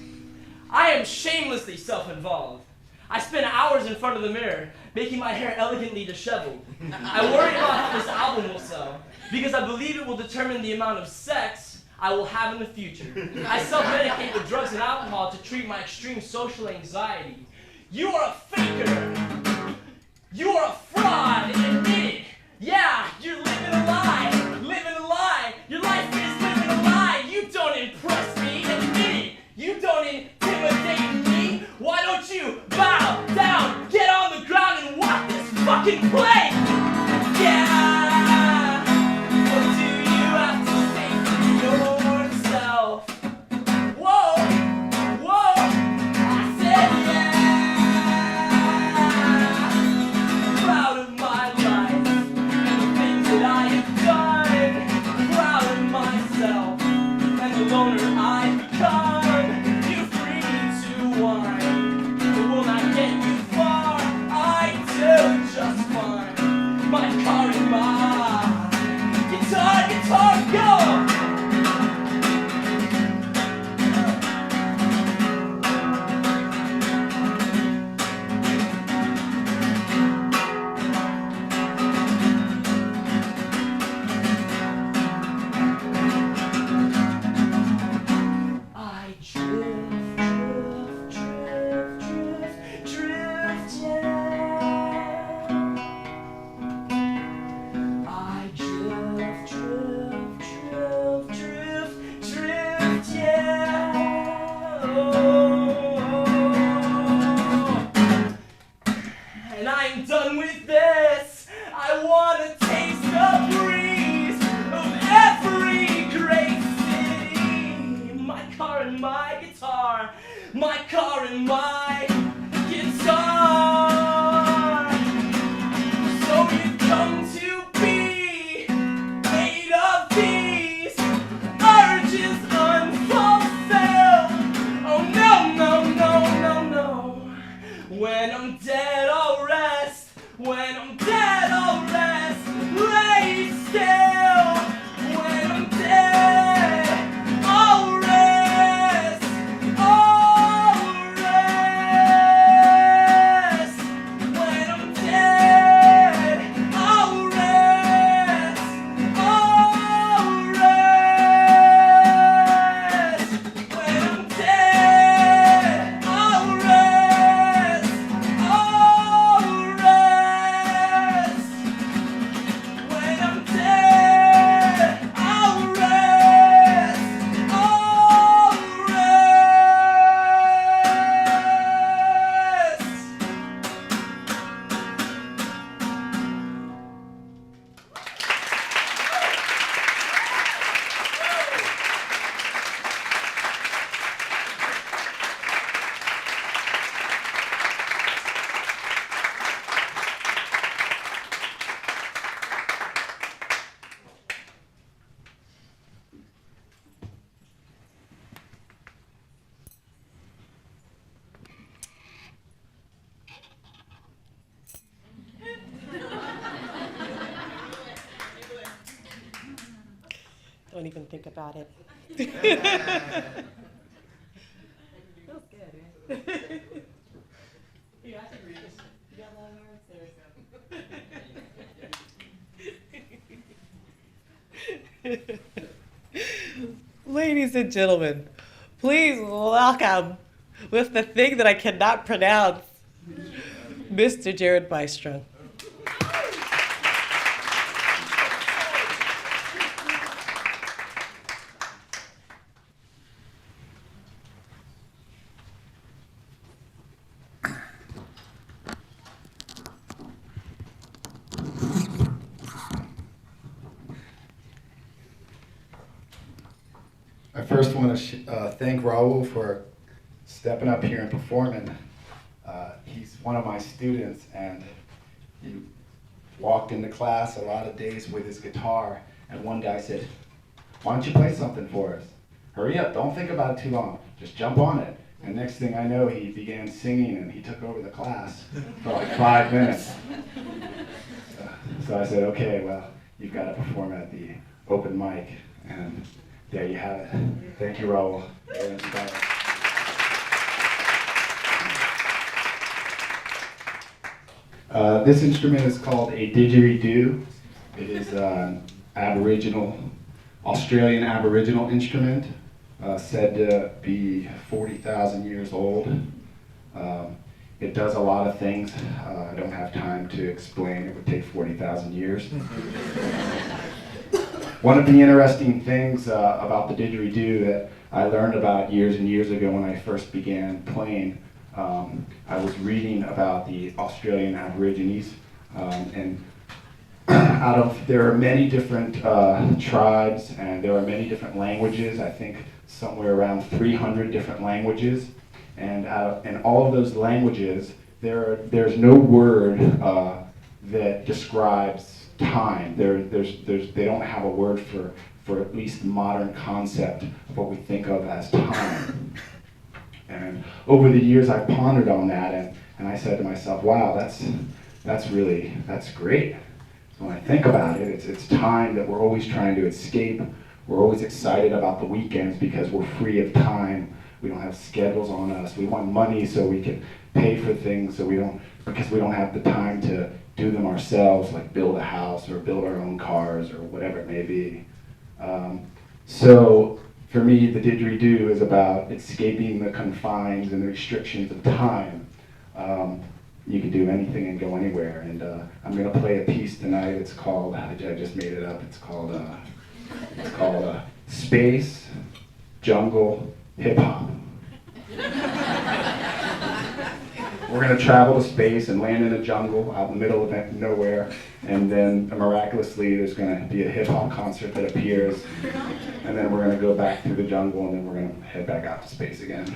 I am shamelessly self-involved. I spend hours in front of the mirror, making my hair elegantly disheveled. I worry about how this album will sell, because I believe it will determine the amount of sex I will have in the future. I self-medicate with drugs and alcohol to treat my extreme social anxiety. You are a faker. You are a fraud, admit it. Yeah, you're living a lie. Living a lie. Your life is living a lie. You don't impress me, admit it. You don't intimidate me. Why don't you bow down, get on the ground and walk this fucking plank? Yeah. When I'm dead, I'll rest. When I'm dead, I'll rest. Lay still. When I'm dead, I'll rest. I'll rest. When I'm dead, I'll rest. I'll rest. When I'm dead, I'll rest. I'll rest. When I'm dead, I'll rest. I'll rest. Don't even think about it. Feels good, right? Here, I can read this. You got long arms? There we go. Ladies and gentlemen, please welcome, with the thing that I cannot pronounce, Mr. Jared Bystrom. I first want to thank Raul for stepping up here and performing. He's one of my students, and he walked into class a lot of days with his guitar, and one day I said, "Why don't you play something for us? Hurry up, don't think about it too long, just jump on it." And next thing I know, he began singing, and he took over the class for like 5 minutes. So I said, "Okay, well, you've got to perform at the open mic," and there you have it. Thank you, Raul. Very inspiring. This instrument is called a didgeridoo. It is an Australian Aboriginal instrument, said to be 40,000 years old. It does a lot of things. I don't have time to explain. It would take 40,000 years. One of the interesting things about the didgeridoo that I learned about years and years ago when I first began playing, I was reading about the Australian Aborigines, and there are many different tribes, and there are many different languages. I think somewhere around 300 different languages, and in all of those languages, there's no word that describes time. They don't have a word for at least the modern concept of what we think of as time. And over the years, I pondered on that, and I said to myself, "Wow, that's great." So when I think about it, it's time that we're always trying to escape. We're always excited about the weekends because we're free of time. We don't have schedules on us. We want money so we can pay for things because we don't have the time to do them ourselves, like build a house or build our own cars or whatever it may be. So for me, the didgeridoo is about escaping the confines and the restrictions of time. You can do anything and go anywhere. And I'm going to play a piece tonight. It's called, I just made it up, it's called Space, Jungle, Hip Hop. We're going to travel to space and land in a jungle out in the middle of nowhere, and then miraculously there's going to be a hip-hop concert that appears, and then we're going to go back through the jungle, and then we're going to head back out to space again.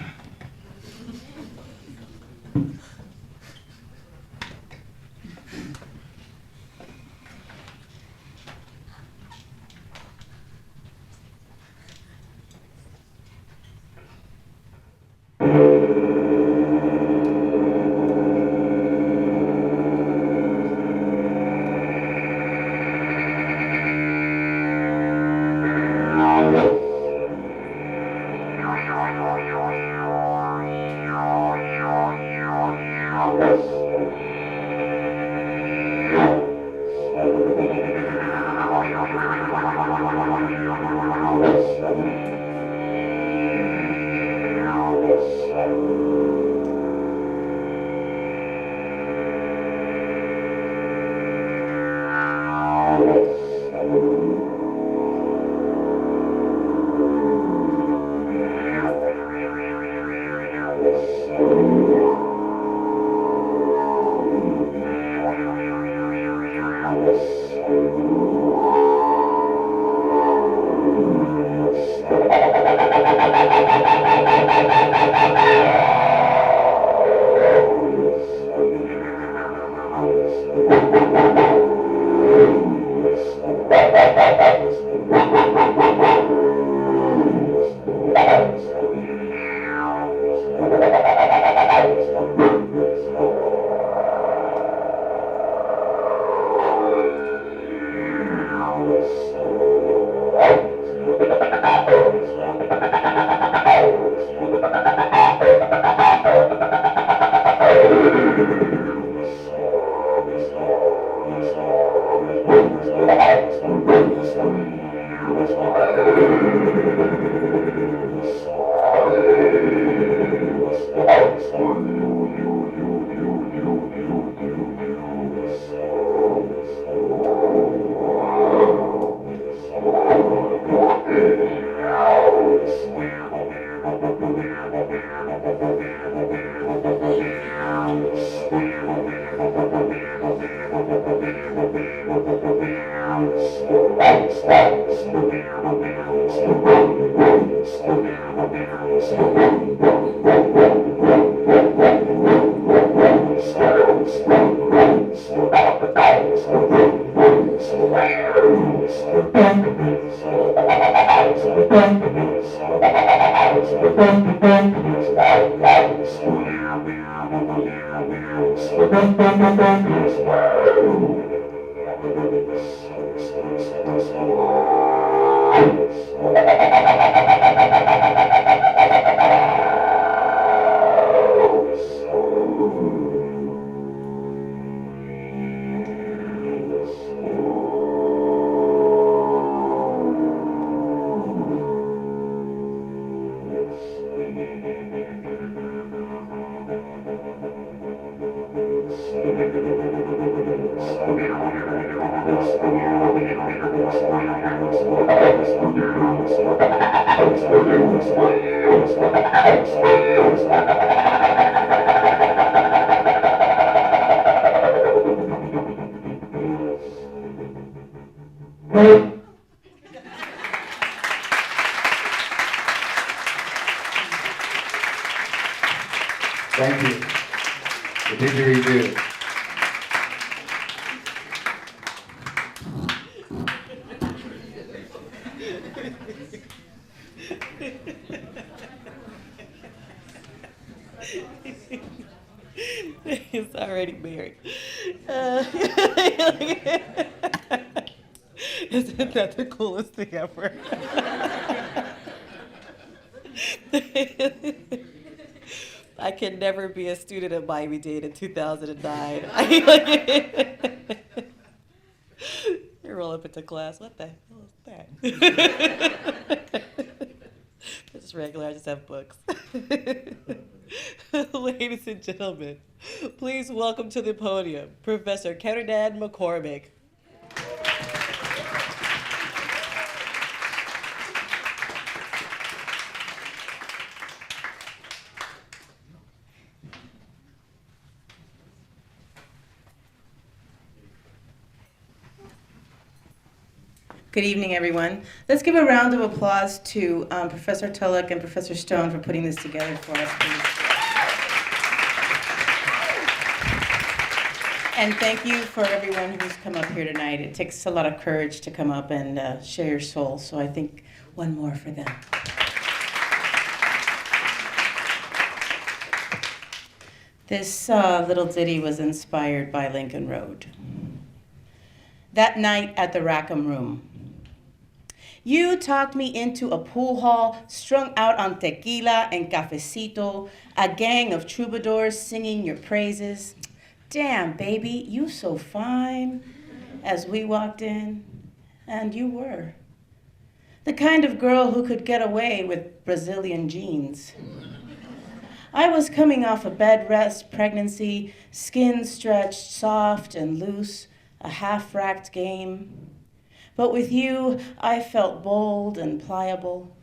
Thank you. The didgeridoo. He's already married. Isn't that the coolest thing ever? I can never be a student at Miami-Dade in 2009. You roll up into class, what the hell is that? This is regular, I just have books. Ladies and gentlemen, please welcome to the podium Professor Kendall McCormick. Good evening, everyone. Let's give a round of applause to Professor Tulloch and Professor Stone for putting this together for us, please. And thank you for everyone who's come up here tonight. It takes a lot of courage to come up and share your soul, so I think one more for them. This little ditty was inspired by Lincoln Road. That night at the Rackham Room, you talked me into a pool hall strung out on tequila and cafecito, a gang of troubadours singing your praises. damn, baby, you so fine, as we walked in, and you were. The kind of girl who could get away with Brazilian jeans. I was coming off a bed rest pregnancy, skin stretched soft and loose, a half-racked game. But with you, I felt bold and pliable,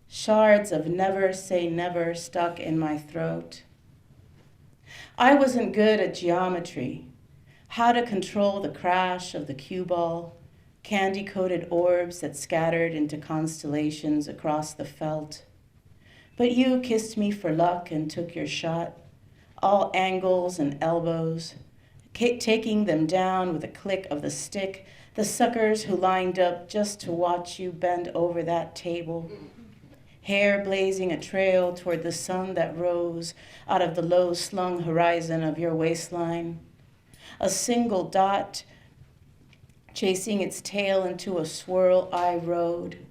shards of never say never stuck in my throat. I wasn't good at geometry, how to control the crash of the cue ball, candy-coated orbs that scattered into constellations across the felt. But you kissed me for luck and took your shot, all angles and elbows, taking them down with a click of the stick, the suckers who lined up just to watch you bend over that table. Hair blazing a trail toward the sun that rose out of the low-slung horizon of your waistline. A single dot chasing its tail into a swirl I rode,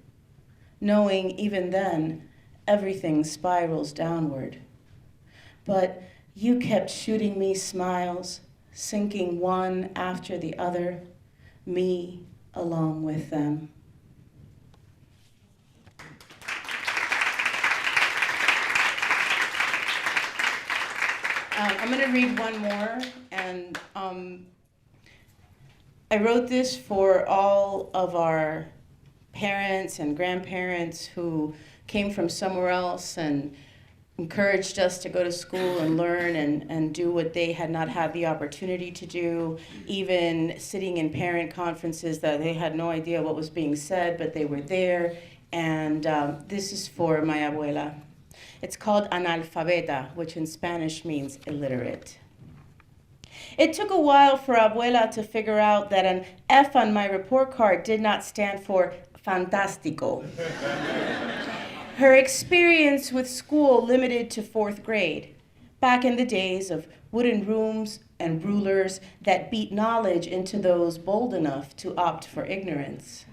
knowing even then everything spirals downward. But you kept shooting me smiles, sinking one after the other, me along with them. I'm going to read one more, and I wrote this for all of our parents and grandparents who came from somewhere else and encouraged us to go to school and learn and do what they had not had the opportunity to do, even sitting in parent conferences that they had no idea what was being said, but they were there. And this is for my abuela. It's called analfabeta, which in Spanish means illiterate. It took a while for abuela to figure out that an F on my report card did not stand for fantástico. Her experience with school limited to 4th grade, back in the days of wooden rooms and rulers that beat knowledge into those bold enough to opt for ignorance.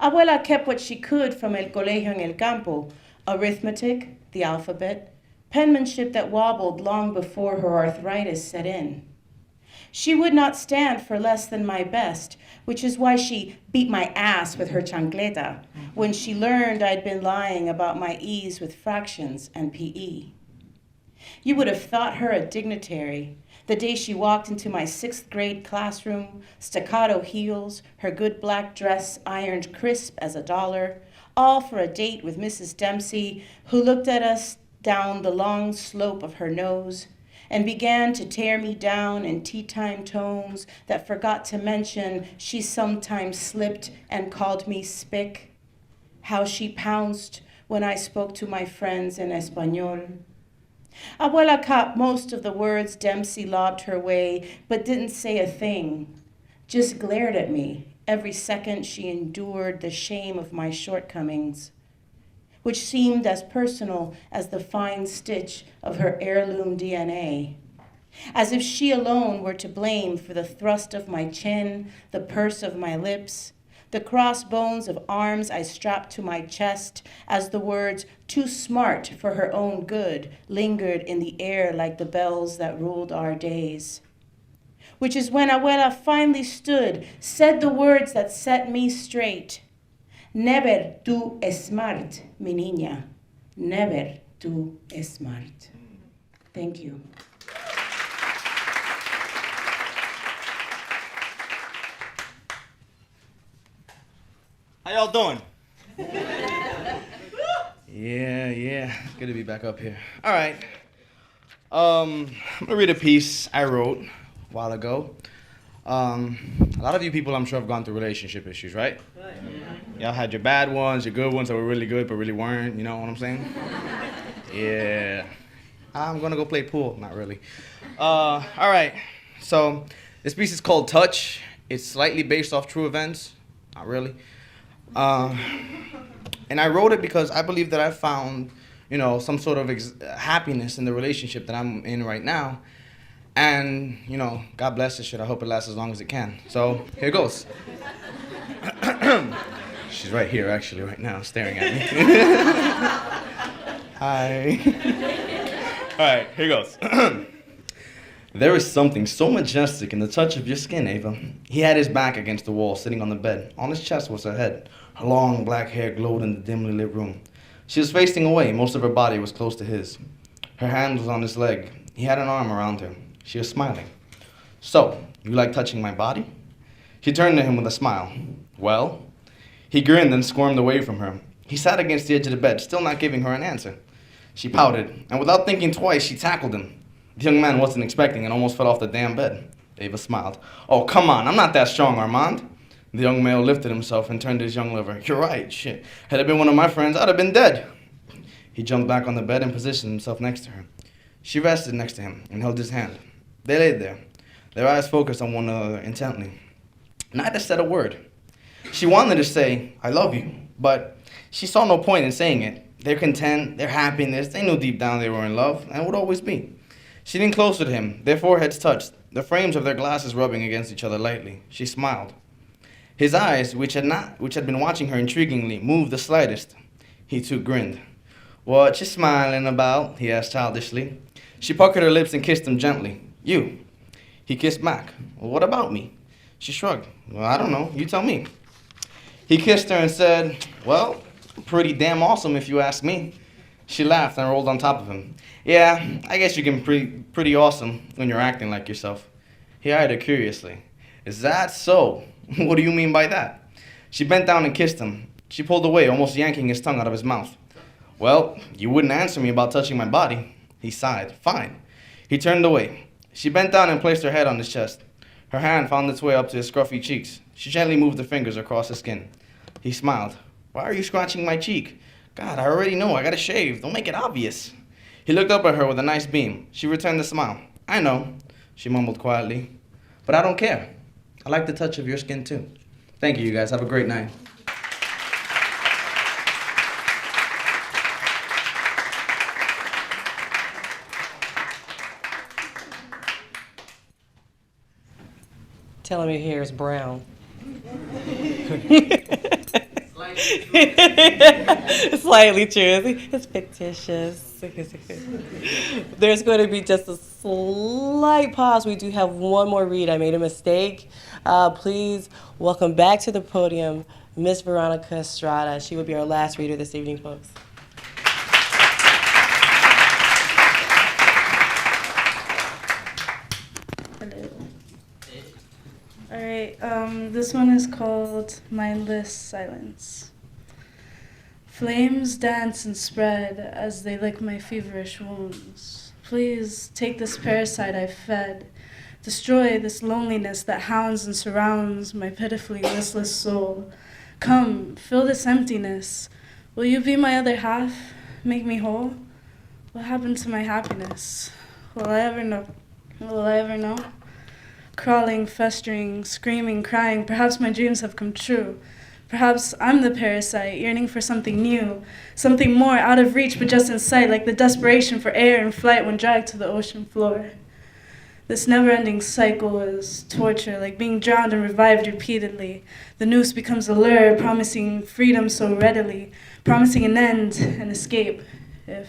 Abuela kept what she could from el colegio en el campo, arithmetic, the alphabet, penmanship that wobbled long before her arthritis set in. She would not stand for less than my best, which is why she beat my ass with her chancleta when she learned I'd been lying about my ease with fractions and PE. You would have thought her a dignitary the day she walked into my 6th grade classroom, staccato heels, her good black dress ironed crisp as a dollar, all for a date with Mrs. Dempsey, who looked at us down the long slope of her nose and began to tear me down in tea-time tones that forgot to mention she sometimes slipped and called me spick, how she pounced when I spoke to my friends in Espanol. Abuela caught most of the words Dempsey lobbed her way, but didn't say a thing, just glared at me every second she endured the shame of my shortcomings, which seemed as personal as the fine stitch of her heirloom DNA, as if she alone were to blame for the thrust of my chin, the purse of my lips, the crossbones of arms I strapped to my chest, as the words "too smart for her own good" lingered in the air like the bells that ruled our days. Which is when abuela finally stood, said the words that set me straight. Never tú smart, mi niña. Never tú smart. Thank you. How y'all doing? Yeah. Good to be back up here. All right. I'm gonna read a piece I wrote a while ago. A lot of you people, I'm sure, have gone through relationship issues, right? Y'all had your bad ones, your good ones that were really good but really weren't. You know what I'm saying? Yeah. I'm gonna go play pool. Not really. All right. So this piece is called Touch. It's slightly based off true events. Not really. And I wrote it because I believe that I found, some sort of happiness in the relationship that I'm in right now. And, God bless this shit. I hope it lasts as long as it can. So here goes. She's right here, actually, right now, staring at me. Hi. All right, here goes. There is something so majestic in the touch of your skin, Ava. He had his back against the wall, sitting on the bed. On his chest was her head. Her long black hair glowed in the dimly lit room. She was facing away. Most of her body was close to his. Her hand was on his leg. He had an arm around her. She was smiling. "So, you like touching my body?" She turned to him with a smile. "Well?" He grinned and squirmed away from her. He sat against the edge of the bed, still not giving her an answer. She pouted, and without thinking twice, she tackled him. The young man wasn't expecting and almost fell off the damn bed. Ava smiled. "Oh, come on, I'm not that strong, Armand." The young male lifted himself and turned to his young lover. "You're right, shit. Had it been one of my friends, I'd have been dead." He jumped back on the bed and positioned himself next to her. She rested next to him and held his hand. They laid there, their eyes focused on one another intently. Neither said a word. She wanted to say, "I love you," but she saw no point in saying it. They're content, their happiness, they knew deep down they were in love, and would always be. She leaned closer to him, their foreheads touched, the frames of their glasses rubbing against each other lightly. She smiled. His eyes, which had been watching her intriguingly, moved the slightest. He too grinned. "What you smiling about?" he asked childishly. She puckered her lips and kissed him gently. "You." He kissed back. "Well, what about me?" She shrugged. "Well, I don't know. You tell me." He kissed her and said, "Well, pretty damn awesome if you ask me." She laughed and rolled on top of him. "Yeah, I guess you can pretty awesome when you're acting like yourself." He eyed her curiously. "Is that so? What do you mean by that?" She bent down and kissed him. She pulled away, almost yanking his tongue out of his mouth. "Well, you wouldn't answer me about touching my body." He sighed. "Fine." He turned away. She bent down and placed her head on his chest. Her hand found its way up to his scruffy cheeks. She gently moved her fingers across his skin. He smiled. "Why are you scratching my cheek?" "God, I already know. I gotta shave. Don't make it obvious." He looked up at her with a nice beam. She returned the smile. "I know," she mumbled quietly. "But I don't care. I like the touch of your skin, too." Thank you, you guys. Have a great night. Tell him your hair is brown. Slightly true. It's fictitious. There's going to be just a slight pause. We do have one more read. I made a mistake. Please welcome back to the podium Miss Veronica Estrada. She will be our last reader this evening, folks. Hello. All right, this one is called Mindless Silence. Flames dance and spread as they lick my feverish wounds. Please take this parasite I've fed. Destroy this loneliness that hounds and surrounds my pitifully listless soul. Come, fill this emptiness. Will you be my other half? Make me whole? What happened to my happiness? Will I ever know? Will I ever know? Crawling, festering, screaming, crying, perhaps my dreams have come true. Perhaps I'm the parasite, yearning for something new, something more out of reach but just in sight, like the desperation for air and flight when dragged to the ocean floor. This never-ending cycle is torture, like being drowned and revived repeatedly. The noose becomes a lure, promising freedom so readily, promising an end, an escape, if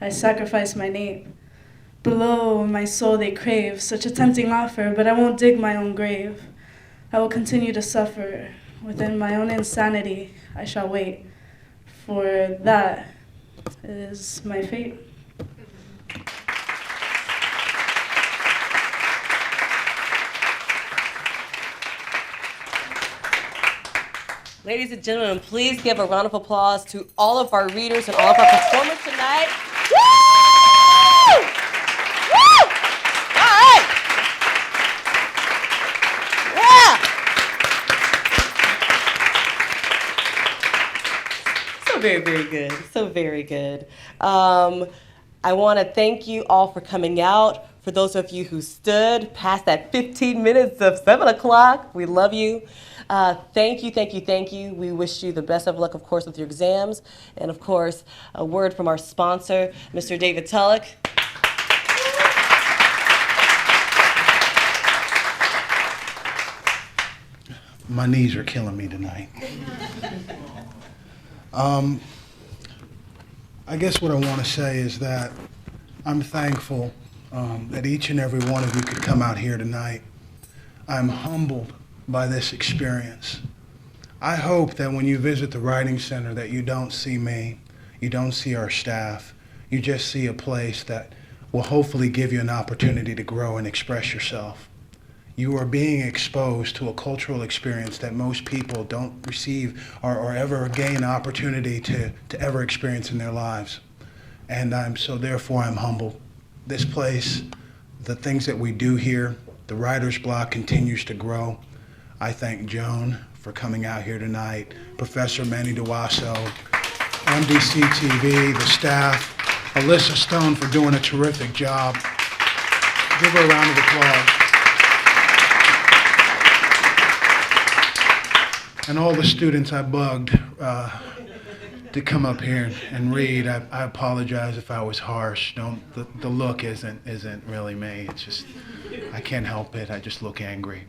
I sacrifice my name. Below my soul they crave, such a tempting offer, but I won't dig my own grave. I will continue to suffer. Within my own insanity, I shall wait, for that is my fate. Ladies and gentlemen, please give a round of applause to all of our readers and all of our performers tonight. Woo! Woo! All right. Yeah. So very, very good. So very good. I want to thank you all for coming out. For those of you who stood past that 15 minutes of 7 o'clock, we love you. Thank you, thank you, thank you. We wish you the best of luck, of course, with your exams. And, of course, a word from our sponsor, Mr. David Tulloch. My knees are killing me tonight. I guess what I want to say is that I'm thankful that each and every one of you could come out here tonight. I'm humbled by this experience. I hope that when you visit the Writing Center that you don't see me, you don't see our staff, you just see a place that will hopefully give you an opportunity to grow and express yourself. You are being exposed to a cultural experience that most people don't receive or ever gain an opportunity to ever experience in their lives. And therefore I'm humbled. This place, the things that we do here, the writer's block continues to grow. I thank Joan for coming out here tonight, Professor Manny DeWasso, MDC TV, the staff, Alyssa Stone for doing a terrific job. Give her a round of applause. And all the students I bugged to come up here and read. I apologize if I was harsh. The look isn't really me. It's just, I can't help it. I just look angry.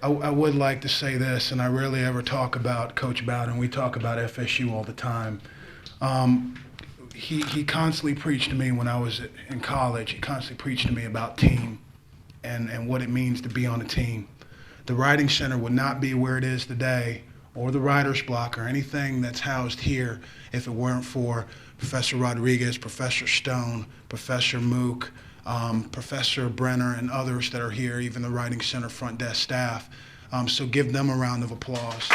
I would like to say this, and I rarely ever talk about Coach Bowden. We talk about FSU all the time. He constantly preached to me when I was in college. He constantly preached to me about team and what it means to be on a team. The Writing Center would not be where it is today, or the Writer's Block, or anything that's housed here if it weren't for Professor Rodriguez, Professor Stone, Professor Mook, Professor Brenner, and others that are here, even the Writing Center front desk staff. So give them a round of applause.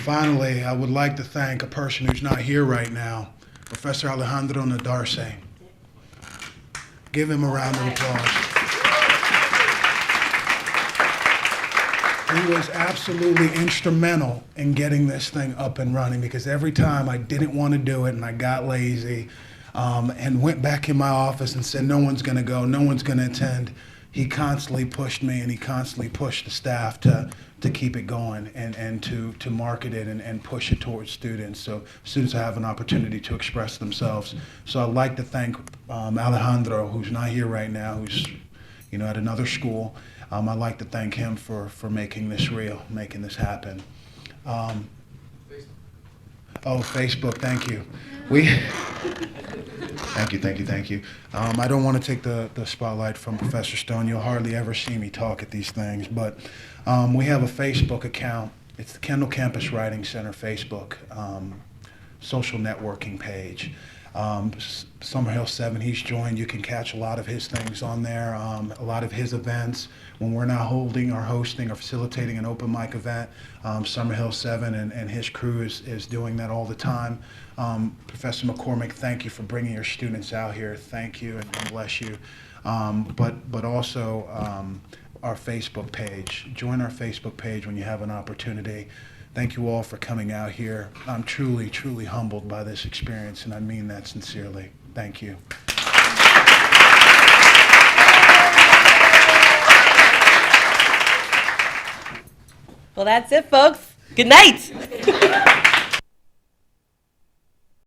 Finally, I would like to thank a person who's not here right now, Professor Alejandro Nadarce. Give him a round of applause. He was absolutely instrumental in getting this thing up and running, because every time I didn't want to do it and I got lazy and went back in my office and said, no one's going to go, no one's going to attend, he constantly pushed me and he constantly pushed the staff to keep it going and to market it and push it towards students, so students have an opportunity to express themselves. So I'd like to thank Alejandro, who's not here right now, who's at another school. I'd like to thank him for making this real, making this happen. Facebook, thank you. Thank you. I don't want to take the spotlight from Professor Stone. You'll hardly ever see me talk at these things, but we have a Facebook account. It's the Kendall Campus Writing Center Facebook social networking page. Summerhill 7, he's joined. You can catch a lot of his things on there, a lot of his events. When we're not holding or hosting or facilitating an open mic event, Summerhill 7 and his crew is doing that all the time. Professor McCormick, thank you for bringing your students out here. Thank you and bless you. But also our Facebook page. Join our Facebook page when you have an opportunity. Thank you all for coming out here. I'm truly, truly humbled by this experience, and I mean that sincerely. Thank you. Well, that's it, folks. Good night.